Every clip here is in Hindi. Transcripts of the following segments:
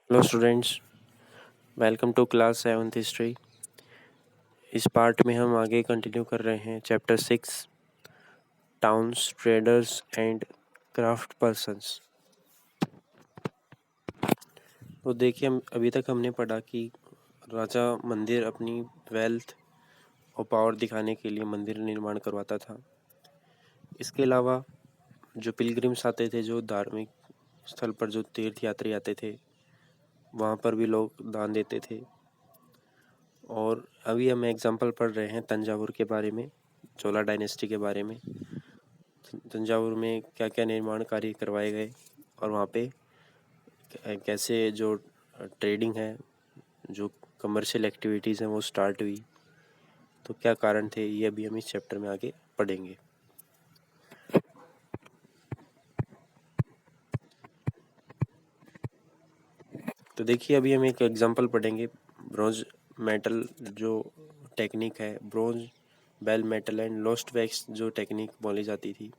Hello students, welcome to class 7th history. इस पार्ट में हम आगे कंटिन्यू कर रहे हैं chapter 6 towns, traders and craft persons. तो देखिए, हम अभी तक हमने पढ़ा कि राजा मंदिर अपनी वेल्थ और पावर दिखाने के लिए मंदिर निर्माण करवाता था। इसके अलावा जो पिलग्रिम्स आते थे, जो धार्मिक स्थल पर जो तीर्थ यात्री आते थे, वहाँ पर भी लोग दान देते थे। और अभी हम एग्जाम्पल पढ़ रहे हैं तंजावुर के बारे में, चोला डायनेस्टी के बारे में। तंजावुर में क्या क्या निर्माण कार्य करवाए गए और वहाँ पे कैसे जो ट्रेडिंग है, जो कमर्शियल एक्टिविटीज़ हैं वो स्टार्ट हुई, तो क्या कारण थे, ये अभी हम इस चैप्टर में आगे पढ़ेंगे। तो देखिए, अभी हम एक एग्जांपल पढ़ेंगे। ब्रॉन्ज मेटल जो टेक्निक है, bronze bell metal and lost wax जो टेक्निक बोली जाती थी।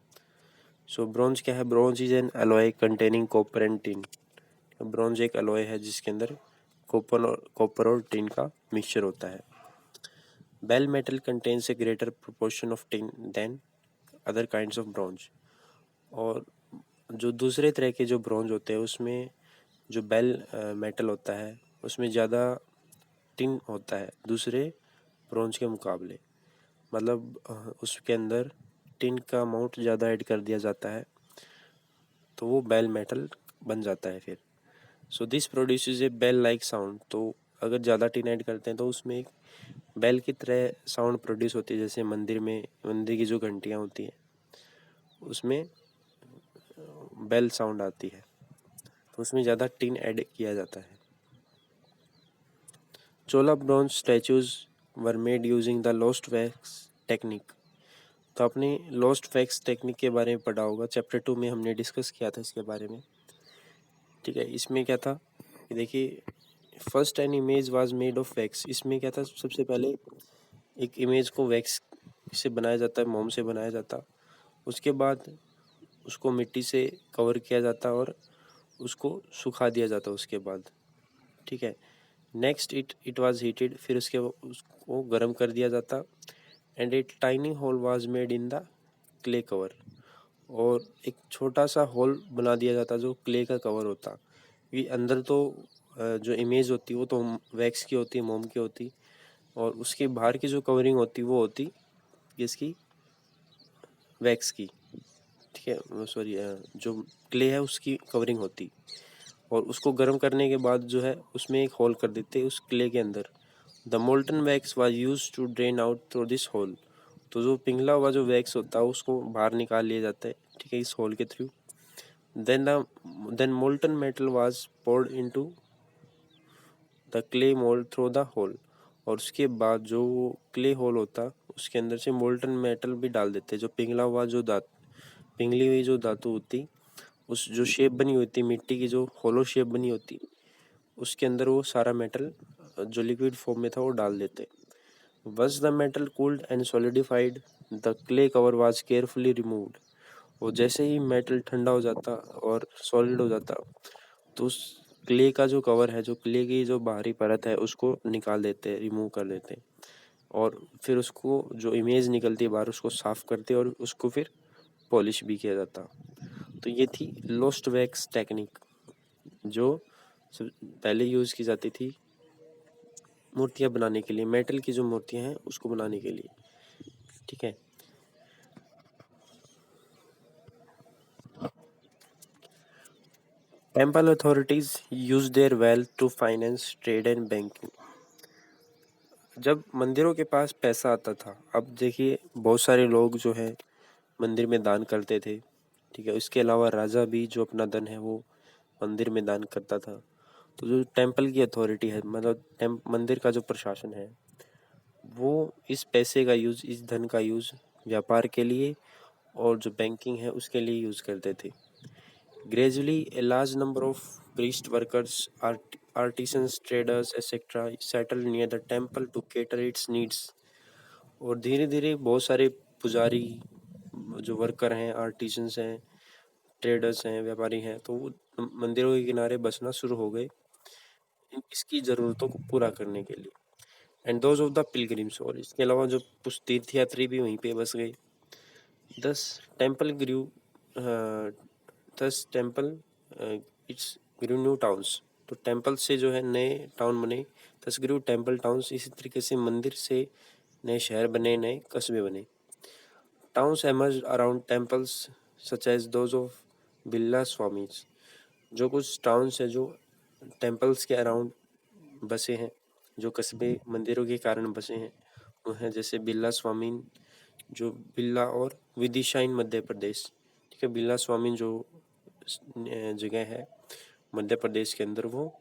सो ब्रॉन्ज क्या है? Bronze is an alloy containing copper and tin. Bronze एक अलॉय है जिसके अंदर कॉपर और टिन का मिक्सचर होता है। Bell metal contains a greater proportion of tin than other kinds of bronze. और जो दूसरे तरह के जो ब्रॉन्ज होते हैं उसमें जो बेल मेटल होता है उसमें ज़्यादा टिन होता है दूसरे ब्रॉन्ज के मुकाबले। मतलब उसके अंदर टिन का अमाउंट ज़्यादा ऐड कर दिया जाता है, तो वो बेल मेटल बन जाता है फिर। So this produces a bell like sound. तो अगर ज़्यादा टिन ऐड करते हैं तो उसमें एक बेल की तरह साउंड प्रोड्यूस होती है। जैसे मंदिर की जो घंटियाँ होती हैं उसमें बेल साउंड आती है, तो उसमें ज़्यादा टिन ऐड किया जाता है। Chola bronze statues were made using the lost wax technique. तो आपने लोस्ट वैक्स टेक्निक के बारे में पढ़ा होगा, चैप्टर 2 में हमने डिस्कस किया था इसके बारे में। ठीक है, इसमें क्या था कि देखिए, first an image was made of wax. इसमें क्या था, सबसे पहले एक इमेज को वैक्स से बनाया जाता है, मोम से बनाया जाता। उसके बाद उसको मिट्टी से कवर किया जाता और उसको सुखा दिया जाता उसके बाद। ठीक है, नेक्स्ट इट वाज हीटेड। फिर उसको गर्म कर दिया जाता। And a tiny hole was made in the clay cover. और एक छोटा सा होल बना दिया जाता जो क्ले का कवर होता। ये अंदर तो जो इमेज होती वो तो वैक्स की होती, मोम की होती, और उसके बाहर की जो कवरिंग होती वो होती इसकी वैक्स की। ठीक है, सॉरी, जो क्ले है उसकी कवरिंग होती। और उसको गर्म करने के बाद जो है उसमें एक होल कर देते उस क्ले के अंदर। The molten wax was used to drain out through this hole. तो जो पिघला हुआ जो वैक्स होता है उसको बाहर निकाल लिया जाता है, ठीक है, इस होल के through. Then molten metal was poured into the clay mould through the hole. और उसके बाद जो क्ले होल होता उसके अंदर से मोल्टन मेटल भी डाल देते, जो पिघली हुई जो धातु होती, उस जो शेप बनी होती मिट्टी की, जो होलो शेप बनी होती, उसके अंदर वो सारा मेटल जो लिक्विड फॉर्म में था वो डाल देते। Once the metal cooled and solidified, the clay cover was carefully removed. और जैसे ही मेटल ठंडा हो जाता और सॉलिड हो जाता, तो उस क्ले का जो कवर है, जो क्ले की जो बाहरी परत है, उसको निकाल देते, रिमूव कर देते। और फिर उसको जो इमेज निकलती है बाहर उसको साफ करते और उसको फिर पॉलिश भी किया जाता। तो ये थी लोस्ट वैक्स टेक्निक, जो पहले यूज़ की जाती थी मूर्तियाँ बनाने के लिए, मेटल की जो मूर्तियाँ हैं उसको बनाने के लिए। ठीक है, temple authorities use their wealth to finance trade and banking. जब मंदिरों के पास पैसा आता था, अब देखिए बहुत सारे लोग जो है मंदिर में दान करते थे। ठीक है, इसके अलावा राजा भी जो अपना धन है वो मंदिर में दान करता था। तो जो टेम्पल की अथॉरिटी है, मतलब मंदिर का जो प्रशासन है, वो इस पैसे का यूज़, इस धन का यूज़ व्यापार के लिए और जो बैंकिंग है उसके लिए यूज़ करते थे। Gradually a large number of priest workers, artisans, traders, etc. settled near the temple to cater its needs। और धीरे धीरे बहुत सारे पुजारी, जो वर्कर हैं, आर्टिसंस हैं, ट्रेडर्स हैं, व्यापारी हैं, तो वो मंदिरों के किनारे बसना शुरू हो गए इसकी ज़रूरतों को पूरा करने के लिए। And those of the pilgrims, और इसके अलावा जो कुछ तीर्थयात्री भी वहीं पे बस गए। दस temple grew thus temple its grew new towns, तो टेम्पल से जो है नए टाउन बने। दस ग्रू टेम्पल टाउन्स, इसी तरीके से मंदिर से नए शहर बने, नए कस्बे बने। Towns emerge around temples such as those of Birla Swamis, जो कुछ टाउन्स है जो टेम्पल्स के अराउंड बसे हैं, जो कस्बे मंदिरों के कारण बसे हैं, वो हैं जैसे बिरला स्वामीन, जो बिरला और विदिशा इन मध्य प्रदेश। ठीक है, बिरला स्वामीन जो जगह है मध्य प्रदेश के अंदर, वो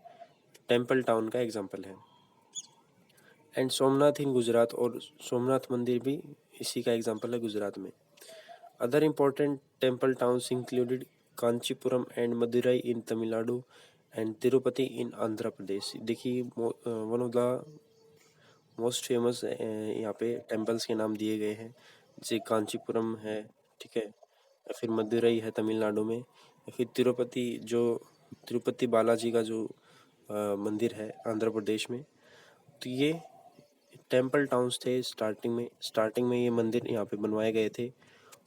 टेम्पल टाउन का एग्जाम्पल है। एंड सोमनाथ इन गुजरात, और सोमनाथ मंदिर भी इसी का एग्जाम्पल है गुजरात में। Other important temple towns included Kanchipuram and Madurai in Tamil Nadu and Tirupati in Andhra Pradesh. देखिए, one of the most famous यहाँ पे टेम्पल्स के नाम दिए गए हैं, जैसे कांचीपुरम है, ठीक है, या फिर मदुरई है तमिलनाडु में, या फिर तिरुपति बालाजी का जो मंदिर है आंध्र प्रदेश में। तो ये टेम्पल टाउन्स थे स्टार्टिंग में ये मंदिर यहाँ पे बनवाए गए थे।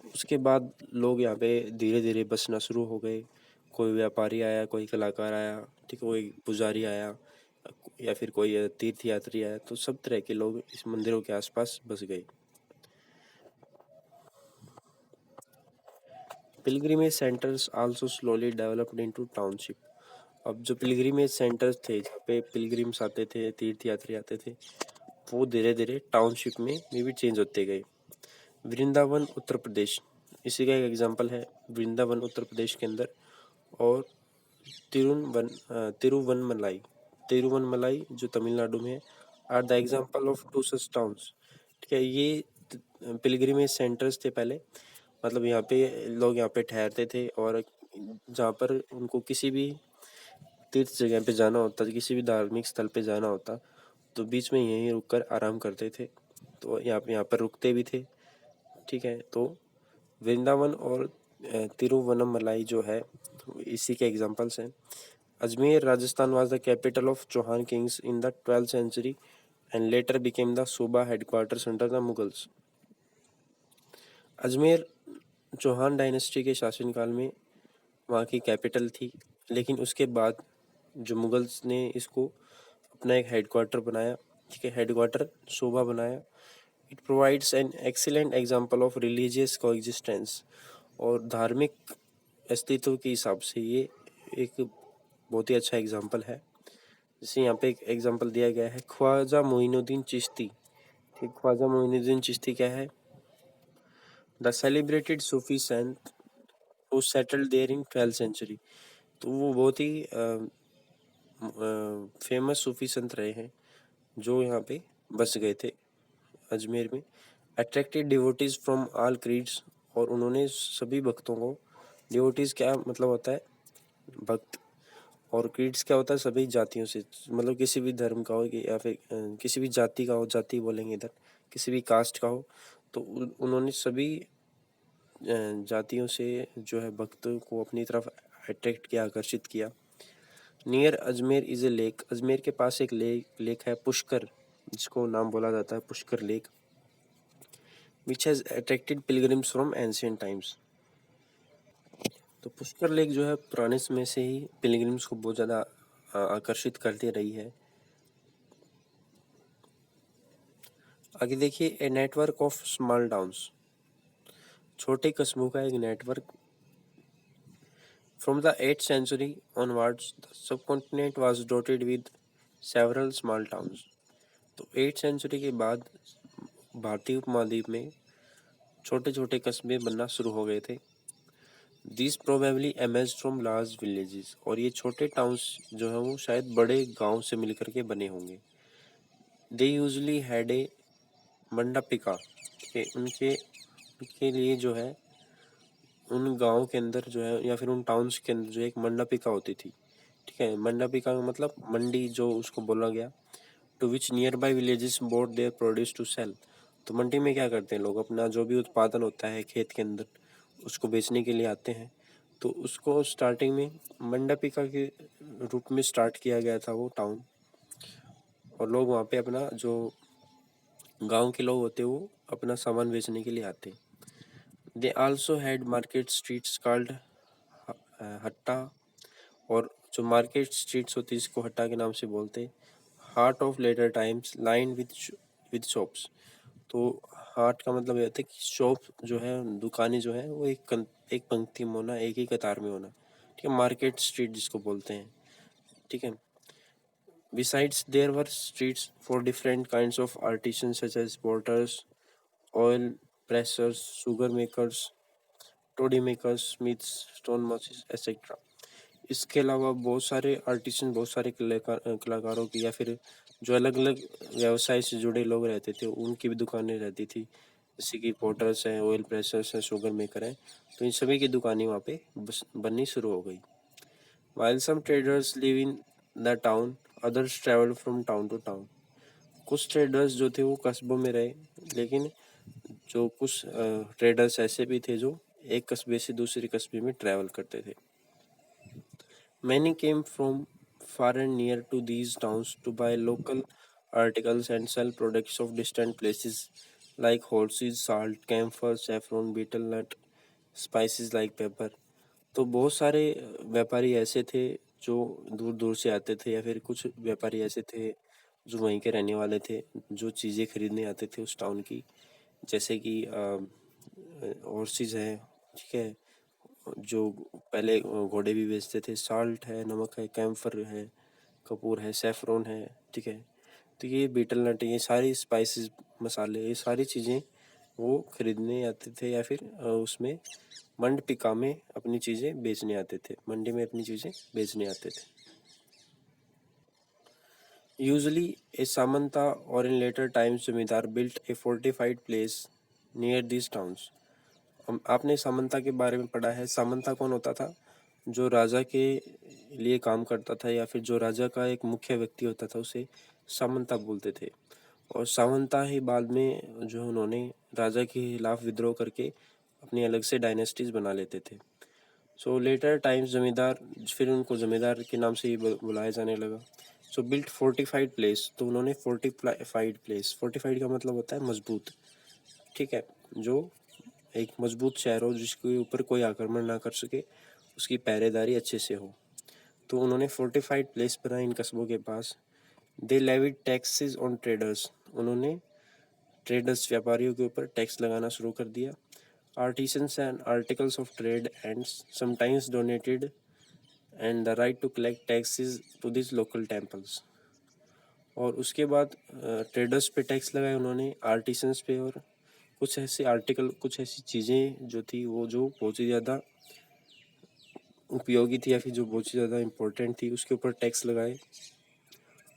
उसके बाद लोग यहाँ पे धीरे धीरे बसना शुरू हो गए। कोई व्यापारी आया, कोई कलाकार आया, ठीक है, कोई पुजारी आया, या फिर कोई तीर्थ यात्री आया, तो सब तरह के लोग इस मंदिरों के आसपास बस गए। Pilgrimage centres also slowly developed into township. अब जो पिलग्रिमेज सेंटर्स थे जहाँ पे पिलग्रिम्स आते थे, तीर्थ यात्री आते थे, वो धीरे धीरे टाउनशिप में भी चेंज होते गए। वृंदावन उत्तर प्रदेश, इसी का एक एग्जांपल है वृंदावन उत्तर प्रदेश के अंदर, और तिरुवनमलाई तिरुवनमलाई जो तमिलनाडु में है, are the example of two such towns. ठीक है, ये पिलग्रिमेज सेंटर्स थे पहले, मतलब यहाँ पे लोग यहाँ पे ठहरते थे, और जहाँ पर उनको किसी भी तीर्थ जगह पे जाना होता, किसी भी धार्मिक स्थल पे जाना होता, तो बीच में यहीं रुककर आराम करते थे, तो यहाँ पर रुकते भी थे। ठीक है, तो वृंदावन और तिरुवनमलाई जो है इसी के एग्जांपल्स हैं। Ajmer Rajasthan was the capital of Chauhan kings in the 12th century and later became the subah headquarters under the Mughals. Ajmer Chauhan dynasty के शासनकाल में वहाँ की कैपिटल थी, लेकिन उसके बाद जो मुगल्स ने इसको अपना एक हेडक्वार्टर बनाया। ठीक है, हेडक्वार्टर सूबा बनाया। It provides an excellent example of religious coexistence, और धार्मिक अस्तित्व के हिसाब से ये एक बहुत ही अच्छा एग्जाम्पल है। जैसे यहाँ पे एक एग्जाम्पल दिया गया है, ख्वाजा मोइनुद्दीन चिश्ती। ठीक, ख्वाजा मोइनुद्दीन चिश्ती क्या है? The celebrated Sufi saint who settled there in 12th century. तो वो बहुत ही फेमस सूफी संत रहे हैं जो यहाँ पे बस गए थे अजमेर में। Attracted devotees from all creeds, और उन्होंने सभी भक्तों को, डिवोटीज क्या मतलब होता है? भक्त। और क्रीड्स क्या होता है? सभी जातियों से, मतलब किसी भी धर्म का हो या फिर किसी भी जाति का हो, जाति बोलेंगे इधर, किसी भी कास्ट का हो, तो उन्होंने सभी जातियों से जो है भक्त को अपनी तरफ अट्रैक्ट किया, आकर्षित किया। Near Ajmer is a lake, Ajmer के पास एक लेक है पुष्कर, जिसको नाम बोला जाता है Pushkar lake, which has attracted pilgrims from ancient times. तो पुष्कर लेक जो है पुराने समय से ही पिलग्रिम्स को बहुत ज़्यादा आकर्षित करती रही है। आगे देखिए, a network of small towns, छोटे कस्बों का एक network. From the 8th century onwards the subcontinent was dotted with several small towns. तो 8th सेंचुरी के बाद भारतीय उपमहाद्वीप में छोटे छोटे कस्बे बनना शुरू हो गए थे। This probably emerge from large villages, और ये छोटे टाउन्स जो है वो शायद बड़े गांव से मिलकर के बने होंगे। दे यूजली हैड ए मंडपिका, के उनके लिए जो है उन गाँव के अंदर जो है या फिर उन टाउन्स के अंदर जो एक मंडपिका होती थी। ठीक है, मंडपिका का मतलब मंडी जो उसको बोला गया। To which near by villages brought their produce to sell. तो मंडी में क्या करते हैं लोग, अपना जो भी उत्पादन होता है खेत के अंदर उसको बेचने के लिए आते हैं। तो उसको स्टार्टिंग में मंडपिका के रूप में स्टार्ट किया गया था वो टाउन। और लोग वहाँ पे अपना जो गांव के लोग होते वो अपना सामान बेचने के लिए आते। They also had market streets called hatta, और जो मार्केट स्ट्रीट्स होती है इसको हट्टा के नाम से बोलते। Haat of later times line with shops. तो हार्ट का मतलब ये होता है कि शॉप जो है, दुकानें जो है वो एक पंक्ति में होना, एक ही कतार में होना। ठीक है, मार्केट स्ट्रीट जिसको बोलते हैं। ठीक है, besides there were streets for different kinds of artisans such as porters, oil pressers, sugar makers, toddy makers, smiths, stone masters etcetera. इसके अलावा बहुत सारे आर्टिसन, बहुत सारे कलाकारों की या फिर जो अलग अलग व्यवसाय से जुड़े लोग रहते थे उनकी भी दुकानें रहती थी, जैसे कि पोर्टर्स हैं, ऑयल प्रेसर्स हैं, शुगर मेकर हैं। तो इन सभी की दुकानें वहाँ पे बननी शुरू हो गई। While some traders live in the town, others travel from town to town. कुछ ट्रेडर्स जो थे वो कस्बों में रहे, लेकिन जो कुछ ट्रेडर्स ऐसे भी थे जो एक कस्बे से दूसरे कस्बे में ट्रैवल करते थे। Many came from far and near to these towns to buy local articles and sell products of distant places like horses, salt, camphor, saffron, betel nut, spices like pepper. तो बहुत सारे व्यापारी ऐसे थे जो दूर दूर से आते थे, या फिर कुछ व्यापारी ऐसे थे जो वहीं के रहने वाले थे, जो चीज़ें खरीदने आते थे उस टाउन की, जैसे कि हॉर्सेस है, ठीक है, जो पहले घोड़े भी बेचते थे, साल्ट है, नमक है, कैम्फर है, कपूर है, सेफ्रॉन है। ठीक है, तो ये बीटल नट, ये सारी स्पाइसेस, मसाले, ये सारी चीज़ें वो खरीदने आते थे, या फिर उसमें मंडपिका में अपनी चीज़ें बेचने आते थे, मंडी में अपनी चीज़ें बेचने आते थे। यूजली ए सामंता और इन लेटर टाइम्स जमींदार built A fortified place near this towns. आपने सामंता के बारे में पढ़ा है। सामंता कौन होता था? जो राजा के लिए काम करता था, या फिर जो राजा का एक मुख्य व्यक्ति होता था उसे सामंता बोलते थे। और सामंता ही बाद में जो उन्होंने राजा के खिलाफ विद्रोह करके अपनी अलग से डायनेस्टीज बना लेते थे। सो लेटर टाइम्स जमींदार, फिर उनको जमींदार के नाम से ही बुलाया जाने लगा। सो बिल्ट फोर्टिफाइड प्लेस, तो उन्होंने फोर्टिफाइड प्लेस, फोर्टिफाइड का मतलब होता है मजबूत। ठीक है, जो एक मजबूत शहर हो जिसके ऊपर कोई आक्रमण ना कर सके, उसकी पहरेदारी अच्छे से हो। तो उन्होंने फोर्टिफाइड प्लेस बनाई इन कस्बों के पास। They levied taxes on traders, उन्होंने ट्रेडर्स, व्यापारियों के ऊपर टैक्स लगाना शुरू कर दिया। Artisans and articles of trade and sometimes donated and the right to collect taxes to this local temples. और उसके बाद ट्रेडर्स पे टैक्स लगाए उन्होंने, आर्टिसंस पे, और कुछ ऐसे आर्टिकल, कुछ ऐसी चीज़ें जो थी वो जो बहुत ही ज़्यादा उपयोगी थी या फिर जो बहुत ही ज़्यादा इम्पोर्टेंट थी उसके ऊपर टैक्स लगाए।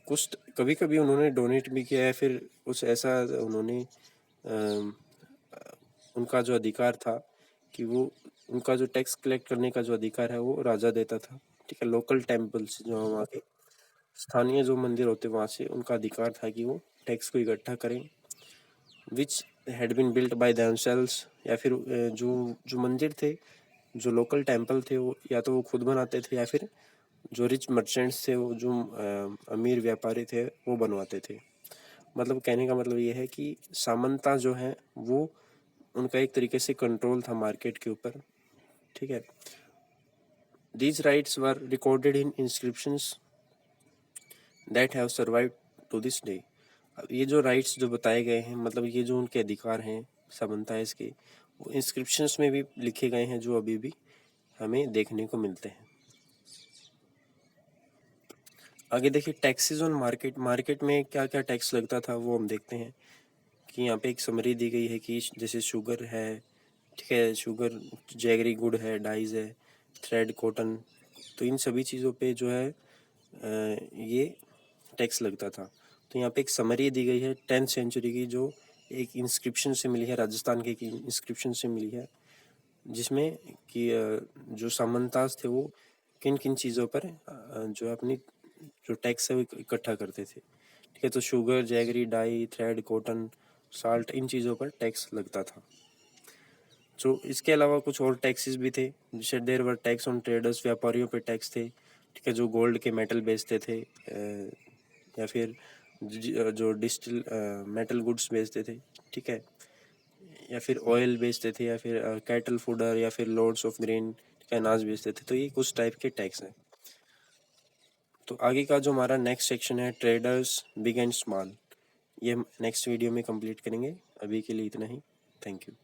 कुछ कभी कभी उन्होंने डोनेट भी किया, या फिर कुछ ऐसा उन्होंने उनका जो अधिकार था कि वो, उनका जो टैक्स कलेक्ट करने का जो अधिकार है वो राजा देता था। ठीक है, लोकल टेम्पल्स जो वहाँ के स्थानीय जो मंदिर होते वहाँ से उनका अधिकार था कि वो टैक्स को इकट्ठा करें, which had been built by themselves. या फिर जो जो मंदिर थे, जो लोकल टेम्पल थे, वो या तो वो खुद बनाते थे, या फिर जो रिच मर्चेंट्स थे, वो जो अमीर व्यापारी थे वो बनवाते थे। मतलब कहने का मतलब ये है कि सामंता जो है वो, उनका एक तरीके से कंट्रोल था मार्केट के ऊपर। ठीक है, these rights were recorded in inscriptions that have survived to this day. अब ये जो राइट्स जो बताए गए हैं, मतलब ये जो उनके अधिकार हैं सामंताइज के, वो इंस्क्रिप्शंस में भी लिखे गए हैं जो अभी भी हमें देखने को मिलते हैं। आगे देखिए, टैक्सेस ऑन मार्केट। मार्केट में क्या क्या टैक्स लगता था वो हम देखते हैं कि यहाँ पे एक समरी दी गई है कि जैसे शुगर है, ठीक है, शुगर, जैगरी, गुड़ है, डाइज है, थ्रेड, कॉटन, तो इन सभी चीज़ों पे जो है ये टैक्स लगता था। तो यहाँ पे एक समरी दी गई है 10th सेंचुरी की, जो एक इंस्क्रिप्शन से मिली है, राजस्थान के एक इंस्क्रिप्शन से मिली है, जिसमें कि जो सामंताज थे वो किन किन चीज़ों पर जो अपनी जो टैक्स है वो इकट्ठा करते थे। ठीक है, तो sugar, jaggery, dye, thread, cotton, salt, इन चीज़ों पर टैक्स लगता था। जो इसके अलावा कुछ और टैक्सेस भी थे, जैसे there were tax on traders, व्यापारियों पे टैक्स थे। ठीक है, जो गोल्ड के मेटल बेचते थे, या फिर जो डिस्टिल मेटल गुड्स बेचते थे, ठीक है, या फिर ऑयल बेचते थे, या फिर कैटल फूडर, या फिर लॉर्ड्स ऑफ ग्रेन का अनाज बेचते थे। तो ये कुछ टाइप के टैक्स हैं। तो आगे का जो हमारा नेक्स्ट सेक्शन है ट्रेडर्स बिग एंड स्मॉल, ये नेक्स्ट वीडियो में कंप्लीट करेंगे। अभी के लिए इतना ही। Thank you.